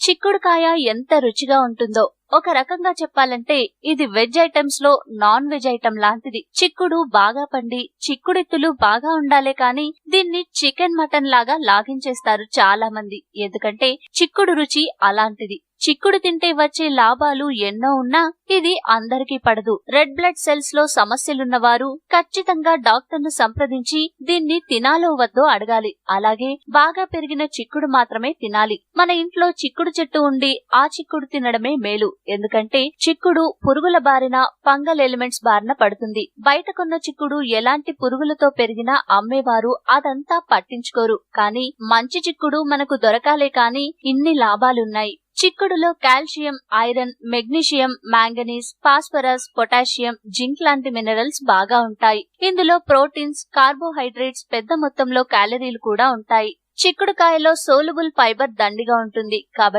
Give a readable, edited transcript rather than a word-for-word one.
చిక్కుడుకాయ ఎంత రుచిగా ఉంటుందో. ఒక రకంగా చెప్పాలంటే ఇది వెజ్ ఐటమ్స్ లో నాన్ వెజ్ ఐటమ్ లాంటిది. చిక్కుడు బాగా పండి చిక్కుడిత్తులు బాగా ఉండాలే కాని దీన్ని చికెన్ మటన్ లాగా లాగించేస్తారు చాలా మంది. ఎందుకంటే చిక్కుడు రుచి అలాంటిది. చిక్కుడు తింటే వచ్చే లాభాలు ఎన్నో ఉన్నా ఇది అందరికీ పడదు. రెడ్ బ్లడ్ సెల్స్ లో సమస్యలున్న వారు ఖచ్చితంగా డాక్టర్ ను సంప్రదించి దీన్ని తినాలో వద్దో అడగాలి. అలాగే బాగా పెరిగిన చిక్కుడు మాత్రమే తినాలి. మన ఇంట్లో చిక్కుడు చెట్టు ఉండి ఆ చిక్కుడు తినడమే మేలు. ఎందుకంటే చిక్కుడు పురుగుల బారిన ఫంగల్ ఎలిమెంట్స్ బారిన పడుతుంది. బయట కొన్న చిక్కుడు ఎలాంటి పురుగులతో పెరిగినా అమ్మేవారు అదంతా పట్టించుకోరు. కానీ మంచి చిక్కుడు మనకు దొరకాలే కాని ఇన్ని లాభాలున్నాయి. చిక్కుడులో calcium, iron, magnesium, manganese, phosphorus, potassium, zinc లాంటి మినరల్స్ బాగా ఉంటాయి. ఇందులో ప్రోటీన్స్, కార్బోహైడ్రేట్స్, పెద్ద మొత్తంలో క్యాలరీలు కూడా ఉంటాయి. చిక్కుడుకాయలో సోలుబుల్ ఫైబర్ దండిగా ఉంటుంది కాబట్టి